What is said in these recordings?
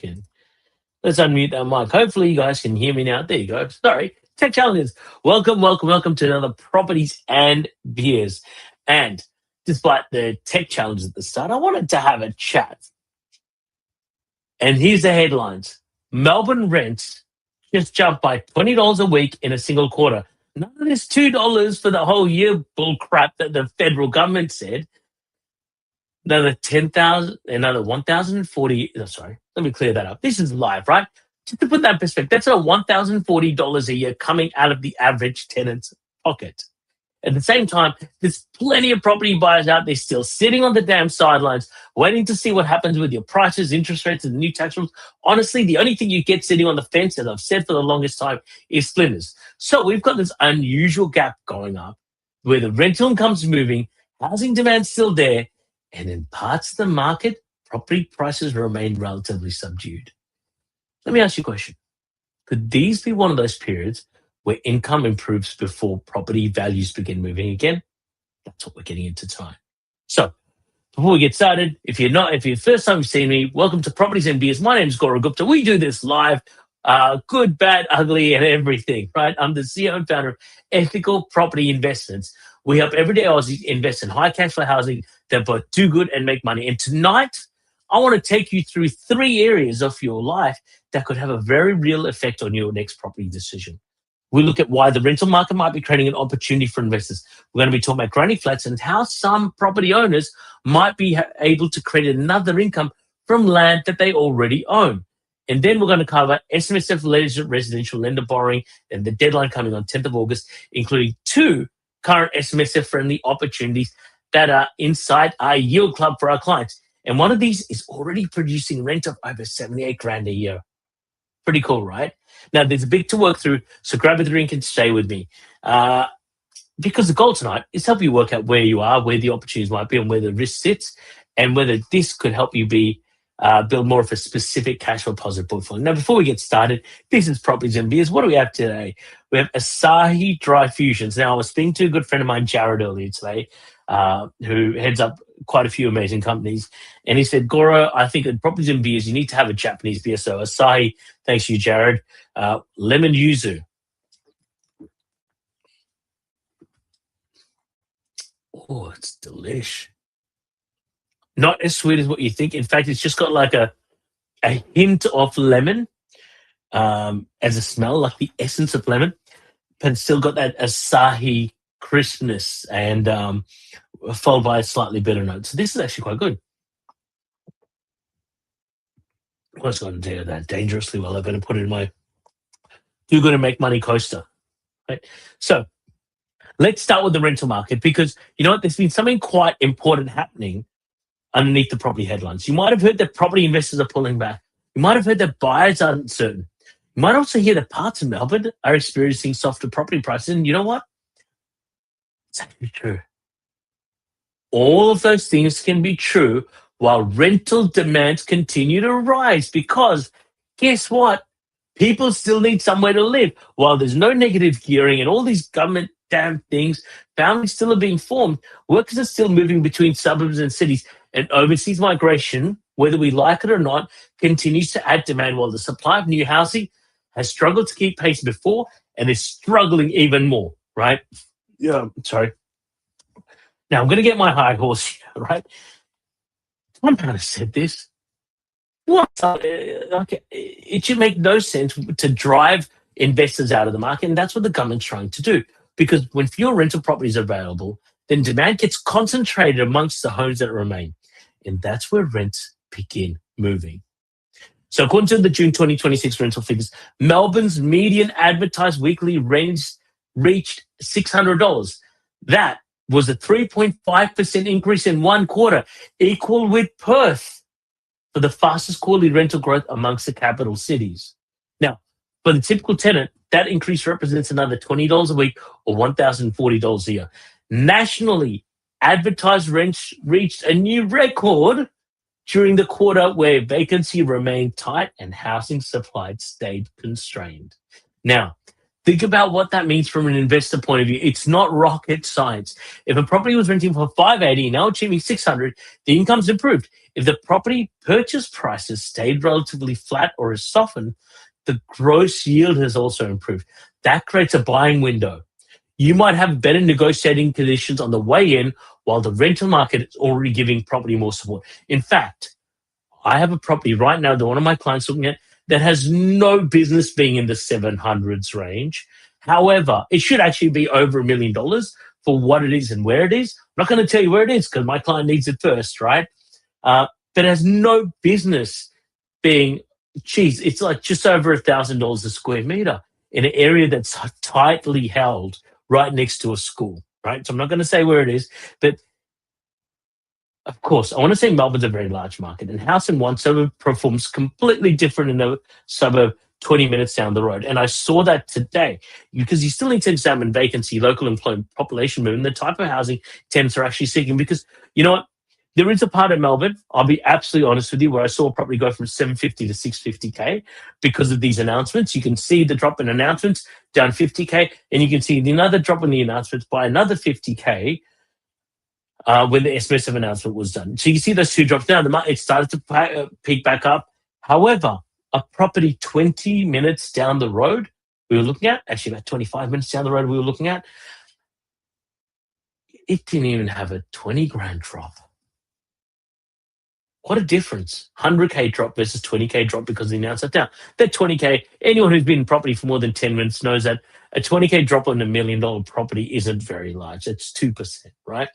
Good. Let's unmute that mic. Hopefully, you guys can hear me now. There you go. Sorry. Tech challenges. Welcome, welcome, welcome to another Properties and Beers. And despite the tech challenges at the start, I wanted to have a chat. And here's the headlines: Melbourne rents just jumped by $20 a week in a single quarter. None of this $2 for the whole year bull crap that the federal government said. Another 10,000, another 1,040. Oh, sorry, let me clear that up. This is live, right? Just to put that in perspective, that's a $1,040 a year coming out of the average tenant's pocket. At the same time, there's plenty of property buyers out there still sitting on the damn sidelines, waiting to see what happens with your prices, interest rates, and the new tax rules. Honestly, the only thing you get sitting on the fence, as I've said for the longest time, is splinters. So we've got this unusual gap going up where the rental income's moving, housing demand's still there, and in parts of the market, property prices remain relatively subdued. Let me ask you a question. Could these be one of those periods where income improves before property values begin moving again? That's what we're getting into tonight. So, before we get started, if you're the first time you've seen me, welcome to Properties and Beers. My name is Gaurav Gupta. We do this live, good, bad, ugly, and everything, right? I'm the CEO and founder of Ethical Property Investments. We help everyday Aussies invest in high cash flow housing that both do good and make money. And tonight, I want to take you through 3 areas of your life that could have a very real effect on your next property decision. We look at why the rental market might be creating an opportunity for investors. We're going to be talking about granny flats and how some property owners might be able to create another income from land that they already own. And then we're going to cover SMSF residential lender borrowing and the deadline coming on 10th of August, including 2 current SMSF-friendly opportunities that are inside our yield club for our clients. And one of these is already producing rent of over 78 grand a year. Pretty cool, right? Now, there's a bit to work through, so grab a drink and stay with me. Because the goal tonight is to help you work out where you are, where the opportunities might be, and where the risk sits, and whether this could help you build more of a specific cash flow positive portfolio. Now, before we get started, this is Properties and Beers. What do we have today? We have Asahi Dry Fusions. Now, I was speaking to a good friend of mine, Jared, earlier today, who heads up quite a few amazing companies. And he said, Gora, I think at Properties and Beers, you need to have a Japanese beer. So Asahi, thanks to you, Jared. Lemon yuzu. Oh, it's delish. Not as sweet as what you think. In fact, it's just got like a hint of lemon as a smell, like the essence of lemon, but it's still got that Asahi crispness and followed by a slightly bitter note. So this is actually quite good. I was going to do that dangerously well. I better put it in my "Do Good and Make Money" coaster. Right? So let's start with the rental market because you know what? There's been something quite important happening underneath the property headlines. You might have heard that property investors are pulling back. You might have heard that buyers are uncertain. You might also hear that parts of Melbourne are experiencing softer property prices. And you know what? It's actually true. All of those things can be true while rental demands continue to rise because guess what? People still need somewhere to live. While there's no negative gearing and all these government damn things, families still are being formed. Workers are still moving between suburbs and cities. And overseas migration, whether we like it or not, continues to add demand while the supply of new housing has struggled to keep pace before and is struggling even more, right? Yeah, sorry. Now, I'm going to get my high horse here, right? Trump kind of said this. What? Okay. It should make no sense to drive investors out of the market, and that's what the government's trying to do. Because when fewer rental properties are available, then demand gets concentrated amongst the homes that remain. And that's where rents begin moving. So according to the June 2026 rental figures, Melbourne's median advertised weekly rent reached $600. That was a 3.5% increase in one quarter, equal with Perth for the fastest quarterly rental growth amongst the capital cities. Now, for the typical tenant, that increase represents another $20 a week or $1,040 a year. Nationally, advertised rents reached a new record during the quarter where vacancy remained tight and housing supply stayed constrained. Now, Think about what that means from an investor point of view. It's not rocket science. If a property was renting for 580, now achieving 600, the income's improved. If the property purchase prices stayed relatively flat or has softened, the gross yield has also improved. That creates a buying window. You might have better negotiating conditions on the way in while the rental market is already giving property more support. In fact, I have a property right now that one of my clients looking at that has no business being in the 700s range. However, it should actually be over $1 million for what it is and where it is. I'm not going to tell you where it is because my client needs it first, right? But it has no business being, geez, it's like just over $1,000 a square meter in an area that's tightly held right next to a school, right? So I'm not going to say where it is, but of course, I want to say Melbourne's a very large market, and house in one suburb performs completely different in a suburb 20 minutes down the road. And I saw that today because you still need to examine vacancy, local employment, population movement, the type of housing tenants are actually seeking. Because you know what? There is a part of Melbourne, I'll be absolutely honest with you, where I saw a property go from 750 to 650K because of these announcements. You can see the drop in announcents down 50K, and you can see another drop in the announcements by another 50K when the SMSF announcement was done. So you see those two drops down. It started to peak back up. However, a property 20 minutes down the road we were looking at, actually about 25 minutes down the road we were looking at, it didn't even have a 20 grand drop. What a difference. 100K drop versus 20K drop because they announced that down. That 20K, anyone who's been in property for more than 10 minutes knows that a 20K drop on $1 million property isn't very large. It's 2%, right?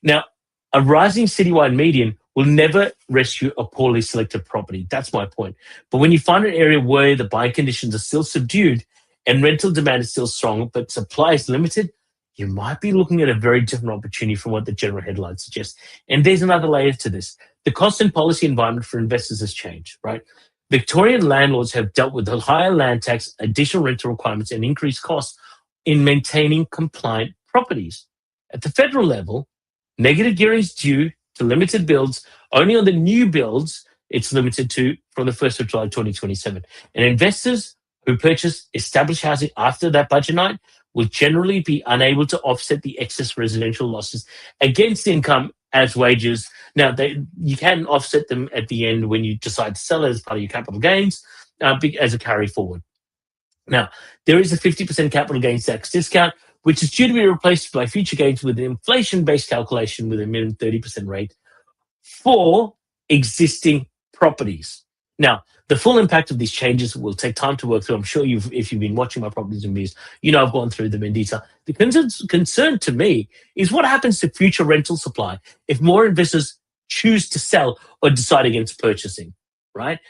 Now, a rising citywide median will never rescue a poorly selected property. That's my point. But when you find an area where the buying conditions are still subdued and rental demand is still strong, but supply is limited, you might be looking at a very different opportunity from what the general headlines suggest. And there's another layer to this. The cost and policy environment for investors has changed, right? Victorian landlords have dealt with the higher land tax, additional rental requirements, and increased costs in maintaining compliant properties. At the federal level, negative gearing is due to limited builds. Only on the new builds, it's limited to from the 1st of July 2027. And investors who purchase established housing after that budget night will generally be unable to offset the excess residential losses against income as wages. Now, you can offset them at the end when you decide to sell it as part of your capital gains as a carry forward. Now, there is a 50% capital gains tax discount, which is due to be replaced by future gains with an inflation-based calculation with a minimum 30% rate for existing properties. Now, the full impact of these changes will take time to work through. I'm sure if you've been watching my properties and views, you know I've gone through them in detail. The concern to me is what happens to future rental supply if more investors choose to sell or decide against purchasing, right?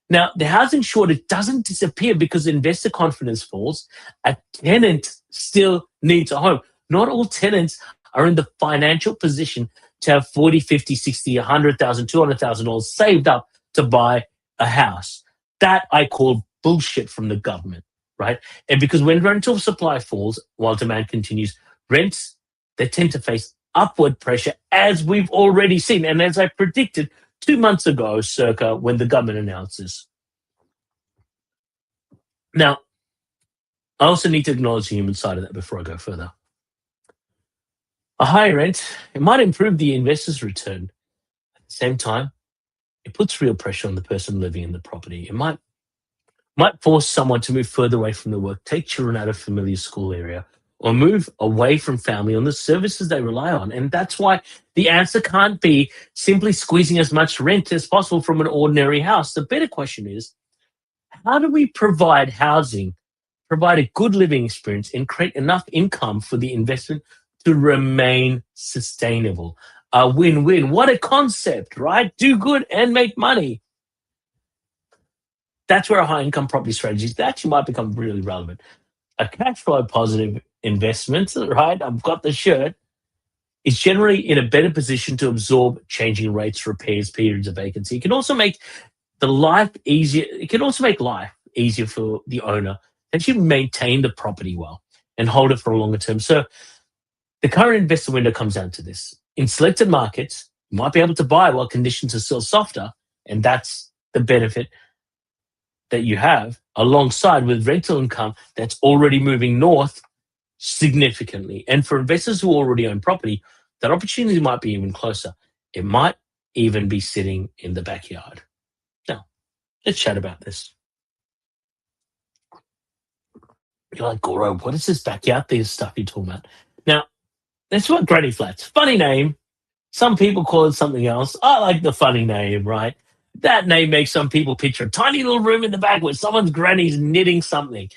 Now, the housing shortage doesn't disappear because investor confidence falls. A tenant still needs a home. Not all tenants are in the financial position to have 40, 50, 60, 100,000, 200,000 dollars saved up to buy a house. That I call bullshit from the government, right? And because when rental supply falls while demand continues, rents, they tend to face upward pressure as we've already seen. And as I predicted 2 months ago, circa, when the government announces. Now, I also need to acknowledge the human side of that before I go further. A higher rent, it might improve the investor's return. At the same time, it puts real pressure on the person living in the property. It might force someone to move further away from the work, take children out of familiar school area, or move away from family on the services they rely on. And that's why the answer can't be simply squeezing as much rent as possible from an ordinary house. The better question is, how do we provide housing, provide a good living experience, and create enough income for the investment to remain sustainable? A win-win. What a concept, right? Do good and make money. That's where a high-income property strategies that actually might become really relevant. A cash flow positive investment, right? I've got the shirt, is generally in a better position to absorb changing rates, repairs, periods of vacancy. It can also make the life easier. It can also make life easier for the owner and should maintain the property well and hold it for a longer term. So the current investor window comes down to this. In selected markets, you might be able to buy while conditions are still softer, and that's the benefit. that you have alongside with rental income that's already moving north significantly. And for investors who already own property, that opportunity might be even closer. It might even be sitting in the backyard. Now, let's chat about this. You're like, Goro, what is this backyard there stuff you're talking about? Now, that's what granny flats. Funny name. Some people call it something else. I like the funny name, right? That name makes some people picture a tiny little room in the back where someone's granny's knitting something.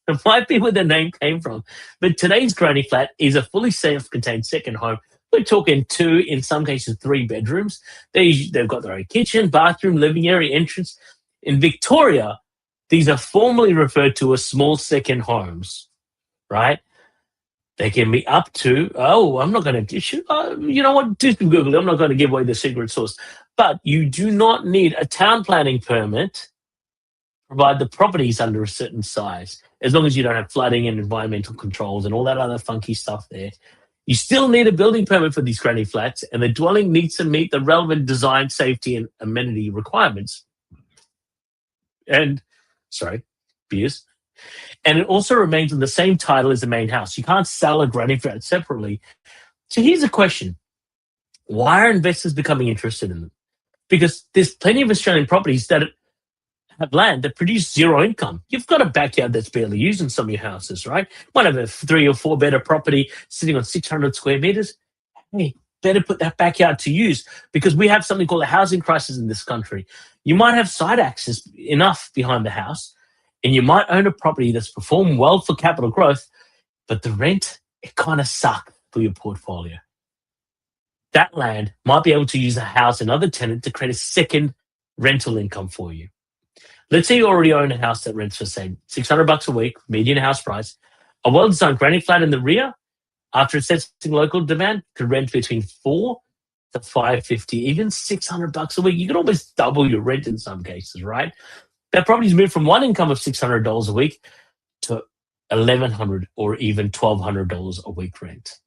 It might be where the name came from. But today's granny flat is a fully self-contained second home. We're talking 2, in some cases 3 bedrooms. They've got their own kitchen, bathroom, living area, entrance. In Victoria, these are formally referred to as small second homes, right? They can be up to, I'm not going to, you know what, do some Google. I'm not going to give away the secret source. But you do not need a town planning permit provide the properties under a certain size, as long as you don't have flooding and environmental controls and all that other funky stuff there. You still need a building permit for these granny flats, and the dwelling needs to meet the relevant design, safety, and amenity requirements. And, beers. And it also remains on the same title as the main house. You can't sell a granny flat separately. So here's a question. Why are investors becoming interested in them? Because there's plenty of Australian properties that have land that produce zero income. You've got a backyard that's barely used in some of your houses, right? Might have a 3 or 4 bedder property sitting on 600 square meters. Hey, better put that backyard to use, because we have something called a housing crisis in this country. You might have side access enough behind the house, and you might own a property that's performed well for capital growth, but the rent, it kind of sucks for your portfolio. That land might be able to use a house, another tenant, to create a second rental income for you. Let's say you already own a house that rents for, say, $600 a week, median house price. A well-designed granny flat in the rear, after assessing local demand, could rent between $400 to $550, even $600 a week. You can almost double your rent in some cases, right? That property's moved from one income of $600 a week to $1,100 or even $1,200 a week rent.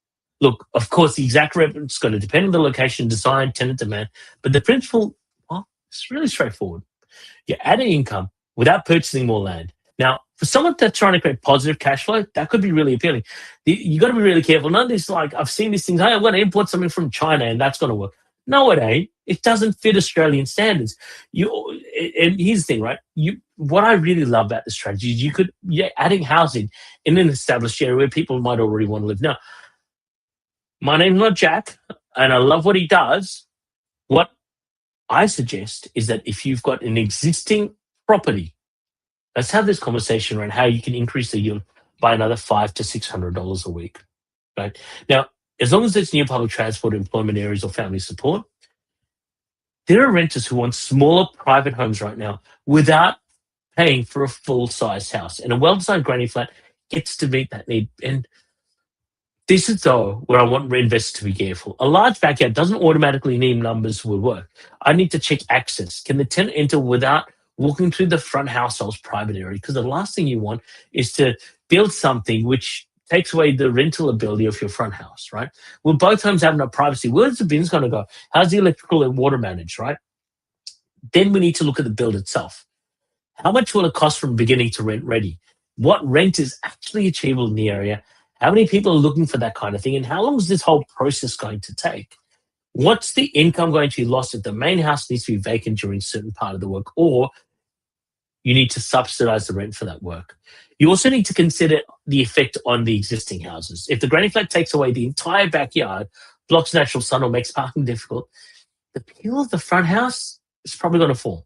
Look, of course, the exact rent is going to depend on the location, design, tenant demand, but the principle, well, it's really straightforward. You're adding income without purchasing more land. Now, for someone that's trying to create positive cash flow, that could be really appealing. You got to be really careful. None of this, like, I've seen these things, hey, I'm going to import something from China and that's going to work. No, it ain't. It doesn't fit Australian standards. And here's the thing, right? What I really love about this strategy is you're adding housing in an established area where people might already want to live. Now, my name's not Jack, and I love what he does. What I suggest is that if you've got an existing property, let's have this conversation around how you can increase the yield by another $500 to $600 a week. Right now, as long as it's near public transport, employment areas, or family support, there are renters who want smaller private homes right now without paying for a full-size house, and a well-designed granny flat gets to meet that need. And this is, though, where I want investors to be careful. A large backyard doesn't automatically mean numbers will work. I need to check access. Can the tenant enter without walking through the front household's private area? Because the last thing you want is to build something which takes away the rental ability of your front house, right? Will both homes have enough privacy? Where's the bins going to go? How's the electrical and water managed, right? Then we need to look at the build itself. How much will it cost from beginning to rent ready? What rent is actually achievable in the area? How many people are looking for that kind of thing? And how long is this whole process going to take? What's the income going to be lost if the main house needs to be vacant during a certain part of the work, or you need to subsidize the rent for that work? You also need to consider the effect on the existing houses. If the granny flat takes away the entire backyard, blocks natural sun, or makes parking difficult, the appeal of the front house is probably going to fall.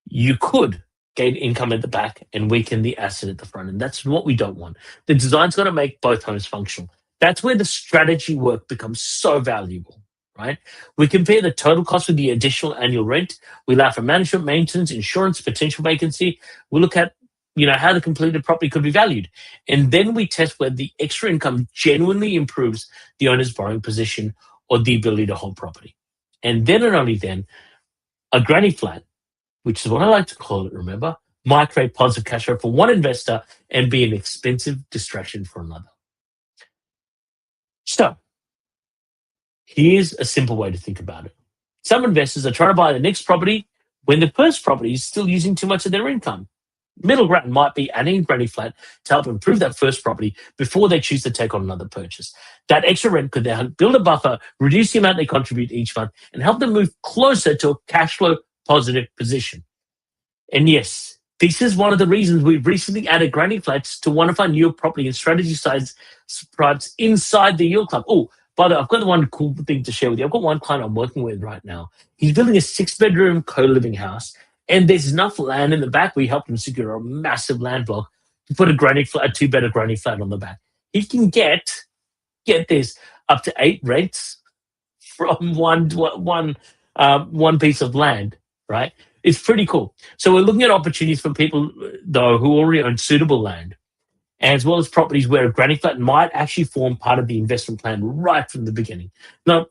You could gain income at the back and weaken the asset at the front, and that's what we don't want. The design's got to make both homes functional. That's where the strategy work becomes so valuable, right? We compare the total cost with the additional annual rent. We allow for management, maintenance, insurance, potential vacancy. We look at how the completed property could be valued. And then we test whether the extra income genuinely improves the owner's borrowing position or the ability to hold property. And then and only then, a granny flat, which is what I like to call it, remember, might create positive cash flow for one investor and be an expensive distraction for another. So, here's a simple way to think about it. Some investors are trying to buy the next property when the first property is still using too much of their income. Middle ground might be adding granny flat to help improve that first property before they choose to take on another purchase. That extra rent could then build a buffer, reduce the amount they contribute each month, and help them move closer to a cash flow positive position. And yes, this is one of the reasons we've recently added granny flats to one of our newer property and strategy size products inside the Yield Club. Oh, by the way, I've got one cool thing to share with you. I've got one client I'm working with right now. He's building a 6-bedroom co-living house, and there's enough land in the back. We helped him secure a massive land block to put a granny flat, a 2-bedder granny flat on the back. He can get this, up to 8 rents from one piece of land, right? It's pretty cool. So we're looking at opportunities for people, though, who already own suitable land, as well as properties where a granny flat might actually form part of the investment plan right from the beginning. Now,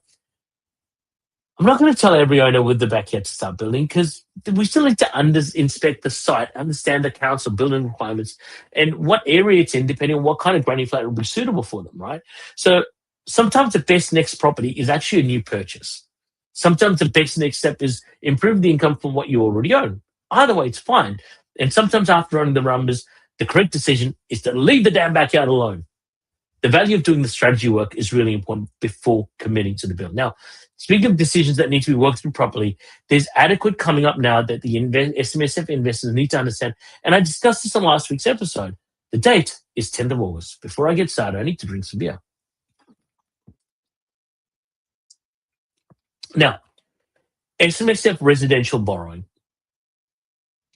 I'm not going to tell every owner with the backyard to start building, because we still need to inspect the site, understand the council building requirements, and what area it's in, depending on what kind of granny flat will be suitable for them, right? So sometimes the best next property is actually a new purchase. Sometimes the best next step is improve the income from what you already own. Either way, it's fine. And sometimes after running the numbers, the correct decision is to leave the damn backyard alone. The value of doing the strategy work is really important before committing to the build. Now, speaking of decisions that need to be worked through properly, there's adequate coming up now that the SMSF investors need to understand. And I discussed this on last week's episode. The date is 10th of August. Before I get started, I need to drink some beer. Now, SMSF residential borrowing,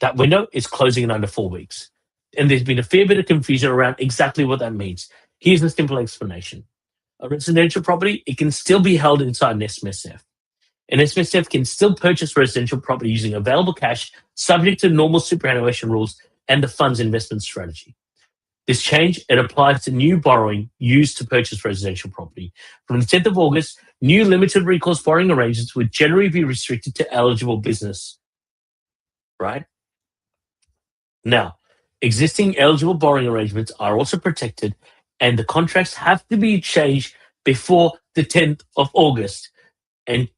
that window is closing in under 4 weeks. And there's been a fair bit of confusion around exactly what that means. Here's a simple explanation. A residential property, it can still be held inside an SMSF. An SMSF can still purchase residential property using available cash, subject to normal superannuation rules and the fund's investment strategy. This change, it applies to new borrowing used to purchase residential property. From the 10th of August, new limited recourse borrowing arrangements would generally be restricted to eligible business. Right? Now, existing eligible borrowing arrangements are also protected, and the contracts have to be changed before the 10th of August. And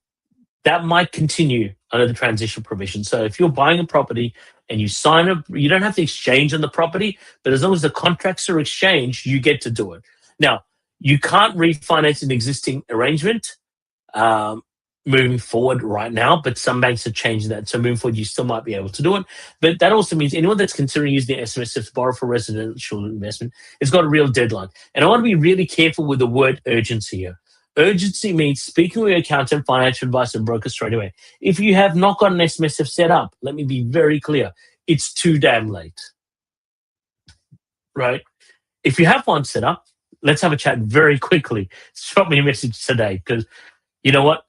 that might continue under the transition provision. So if you're buying a property and you sign up, you don't have to exchange on the property, but as long as the contracts are exchanged, you get to do it. Now, you can't refinance an existing arrangement moving forward right now, but some banks are changing that. So moving forward, you still might be able to do it. But that also means anyone that's considering using the SMSF to borrow for residential investment has got a real deadline. And I want to be really careful with the word urgency here. Urgency means speaking with your accountant, financial advisor, and broker straight away. If you have not got an SMSF set up, let me be very clear, it's too damn late. Right? If you have one set up, let's have a chat very quickly. Drop me a message today, because you know what?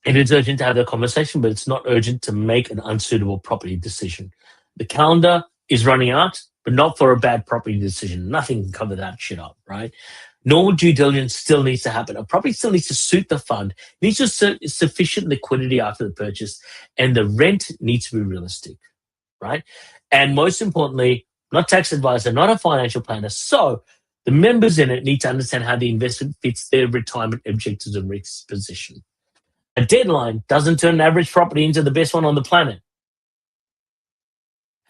It is urgent to have that conversation, but it's not urgent to make an unsuitable property decision. The calendar is running out, but not for a bad property decision. Nothing can cover that shit up, right? Normal due diligence still needs to happen. A property still needs to suit the fund, needs to sufficient liquidity after the purchase, and the rent needs to be realistic, right? And most importantly, not tax advisor, not a financial planner. So the members in it need to understand how the investment fits their retirement objectives and risk position. A deadline doesn't turn an average property into the best one on the planet.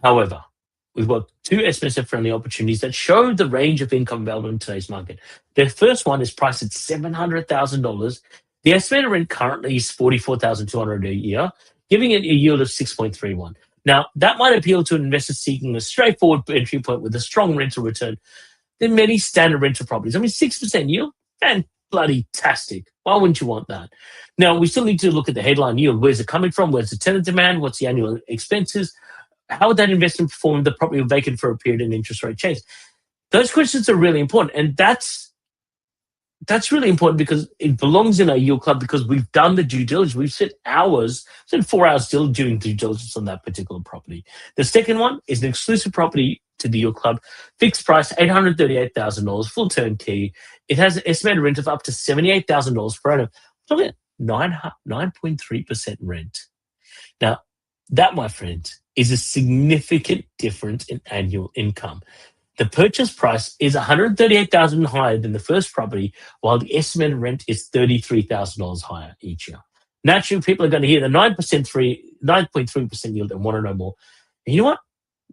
However, we've got 2 SMSF-friendly opportunities that show the range of income available in today's market. The first one is priced at $700,000. The estimated rent currently is $44,200 a year, giving it a yield of 6.31. Now, that might appeal to investors seeking a straightforward entry point with a strong rental return than many standard rental properties. I mean, 6% yield, and bloody-tastic. Why wouldn't you want that? Now, we still need to look at the headline yield. Where's it coming from? Where's the tenant demand? What's the annual expenses? How would that investment perform if the property was vacant for a period and interest rate change? Those questions are really important. And that's really important because it belongs in our yield club, because we've done the due diligence. We've spent 4 hours still doing due diligence on that particular property. The second one is an exclusive property to the yield club, fixed price, $838,000, full turnkey. It has an estimated rent of up to $78,000 per annum. Look at 9.3% rent. Now, that, my friends, is a significant difference in annual income. The purchase price is $138,000 higher than the first property, while the estimated rent is $33,000 higher each year. Naturally, people are going to hear the 9.3% yield and want to know more. And you know what?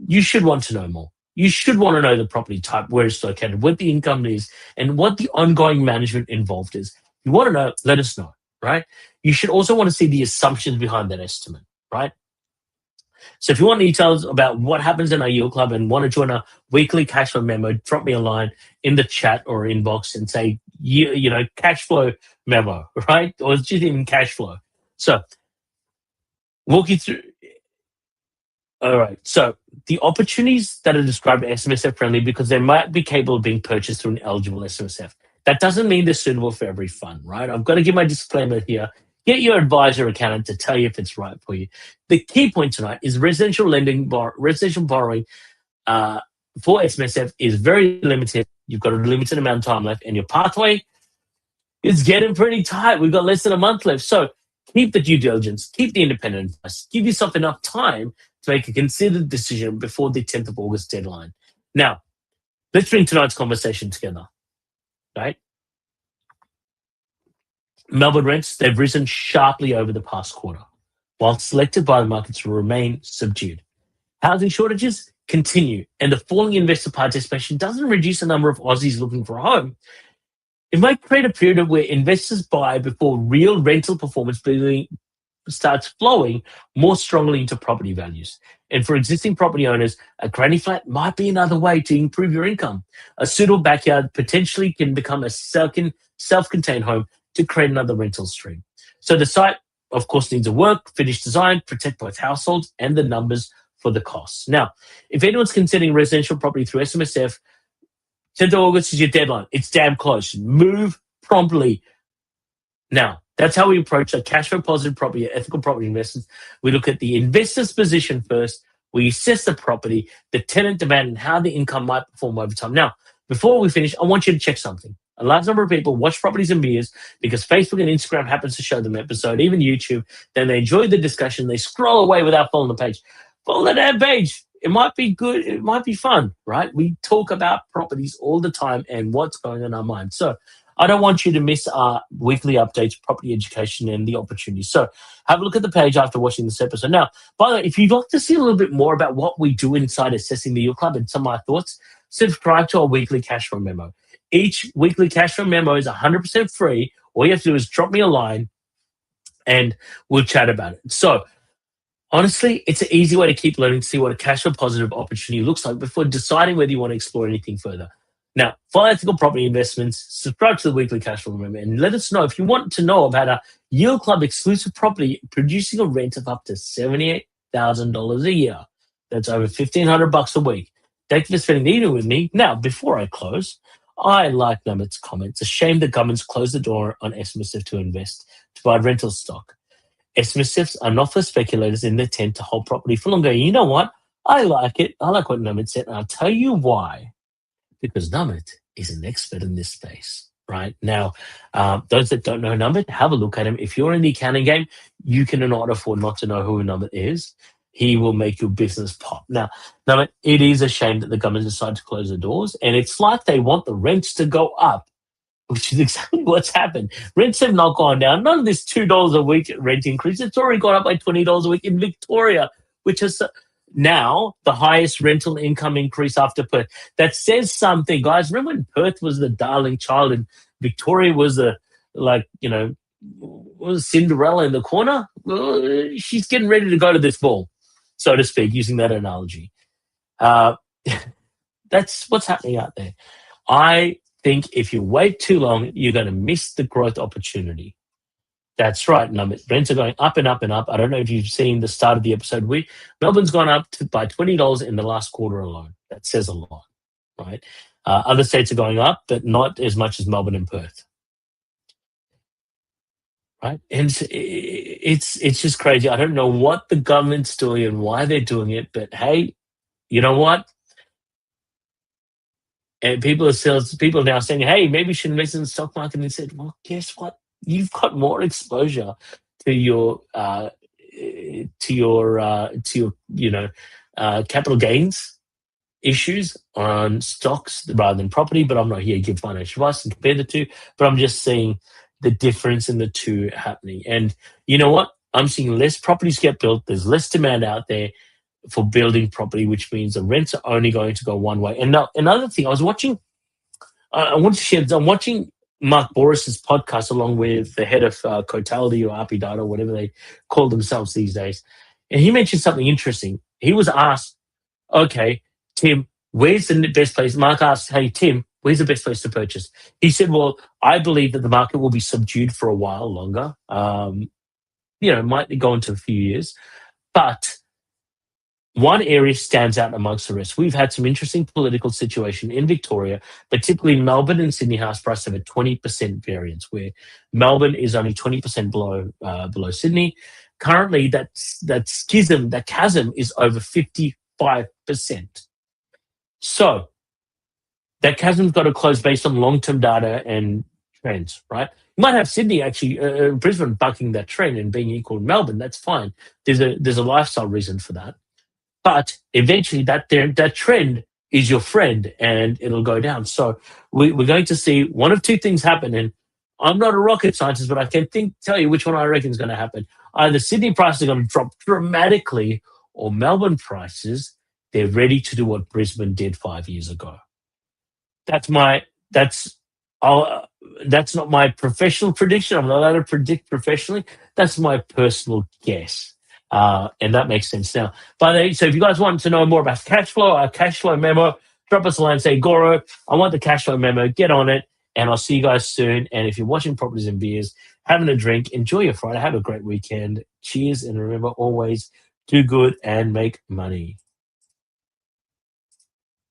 You should want to know more. You should want to know the property type, where it's located, what the income is, and what the ongoing management involved is. You want to know, let us know, right? You should also want to see the assumptions behind that estimate, right? So if you want details about what happens in our yield club and want to join a weekly cash flow memo, drop me a line in the chat or inbox and say, cash flow memo, right? Or it's just even cash flow. So walk you through. All right. So the opportunities that are described are SMSF friendly because they might be capable of being purchased through an eligible SMSF. That doesn't mean they're suitable for every fund, right? I've got to give my disclaimer here. Get your advisor accountant to tell you if it's right for you. The key point tonight is residential borrowing for SMSF is very limited. You've got a limited amount of time left, and your pathway is getting pretty tight. We've got less than a month left. So keep the due diligence, keep the independent advice, give yourself enough time to make a considered decision before the 10th of August deadline. Now, let's bring tonight's conversation together, right? Melbourne rents, they've risen sharply over the past quarter, while selected buyer markets will remain subdued. Housing shortages continue, and the falling investor participation doesn't reduce the number of Aussies looking for a home. It might create a period where investors buy before real rental performance starts flowing more strongly into property values. And for existing property owners, a granny flat might be another way to improve your income. A suitable backyard potentially can become a second self-contained home to create another rental stream. So the site, of course, needs a work, finished design, protect both households and the numbers for the costs. Now, if anyone's considering residential property through SMSF, 10th of August is your deadline. It's damn close. Move promptly. Now, that's how we approach a cash flow positive property, ethical property investments. We look at the investor's position first. We assess the property, the tenant demand, and how the income might perform over time. Now, before we finish, I want you to check something. A large number of people watch Properties and Beers because Facebook and Instagram happens to show them episode, even YouTube. Then they enjoy the discussion. They scroll away without following the page. Follow the damn page. It might be good. It might be fun, right? We talk about properties all the time and what's going on in our mind. So I don't want you to miss our weekly updates, property education, and the opportunities. So have a look at the page after watching this episode. Now, by the way, if you'd like to see a little bit more about what we do inside Assessing the Yield Club and some of my thoughts, subscribe to our weekly cash flow memo. Each weekly cash flow memo is 100% free. All you have to do is drop me a line and we'll chat about it. So honestly, it's an easy way to keep learning to see what a cash flow positive opportunity looks like before deciding whether you want to explore anything further. Now, follow Ethical Property Investments, subscribe to the weekly cash flow memo, and let us know if you want to know about a Yield Club exclusive property producing a rent of up to $78,000 a year. That's over $1,500 a week. Thank you for spending the evening with me. Now, before I close, I like Namit's comments. A shame the government's closed the door on SMSF to invest, to buy rental stock. SMSFs are not for speculators and they tend to hold property for longer. You know what? I like it. I like what Namit said, and I'll tell you why. Because Namit is an expert in this space, right? Now, those that don't know Namit, have a look at him. If you're in the accounting game, you cannot afford not to know who Namit is. He will make your business pop. Now, Namit, it is a shame that the government decided to close the doors, and it's like they want the rents to go up, which is exactly what's happened. Rents have not gone down. None of this $2 a week rent increase. It's already gone up by $20 a week in Victoria, which is now the highest rental income increase after Perth. That says something, guys. Remember when Perth was the darling child and Victoria was was Cinderella in the corner? Well, she's getting ready to go to this ball, so to speak, using that analogy. That's what's happening out there. I think if you wait too long, you're going to miss the growth opportunity. That's right. Rents are going up and up and up. I don't know if you've seen the start of the episode. Melbourne's gone up by $20 in the last quarter alone. That says a lot, right? Other states are going up, but not as much as Melbourne and Perth, right? And it's just crazy. I don't know what the government's doing and why they're doing it, but hey, you know what? And people are now saying, hey, maybe you should invest in the stock market. And they said, well, guess what? You've got more exposure to your capital gains issues on stocks rather than property. But I'm not here to give financial advice and compare the two. But I'm just saying, the difference in the two happening. And you know what? I'm seeing less properties get built. There's less demand out there for building property, which means the rents are only going to go one way. And now another thing, I was watching. I want to share. I'm watching Mark Boris's podcast along with the head of Cotality or RP Data, whatever they call themselves these days, and he mentioned something interesting. He was asked, "Okay, Tim, where's the best place?" Mark asked, "Hey, Tim, where's the best place to purchase?" He said, "Well, I believe that the market will be subdued for a while longer. Might go into a few years, but one area stands out amongst the rest. We've had some interesting political situation in Victoria, but typically Melbourne and Sydney house prices have a 20% variance, where Melbourne is only 20% below Sydney. Currently, that chasm is over 55%. So that chasm's got to close based on long-term data and trends, right? You might have Sydney actually, Brisbane bucking that trend and being equal to Melbourne. That's fine. There's a lifestyle reason for that. But eventually, that trend is your friend, and it'll go down. So we're going to see one of two things happen. And I'm not a rocket scientist, but I can tell you which one I reckon is going to happen. Either Sydney prices are going to drop dramatically, or Melbourne prices, they're ready to do what Brisbane did 5 years ago. That's that's not my professional prediction. I'm not allowed to predict professionally. That's my personal guess. And that makes sense now. So if you guys want to know more about cash flow, our cash flow memo, drop us a line, say, Goro, I want the cash flow memo, get on it, and I'll see you guys soon. And if you're watching Properties and Beers, having a drink, enjoy your Friday, have a great weekend. Cheers, and remember, always do good and make money.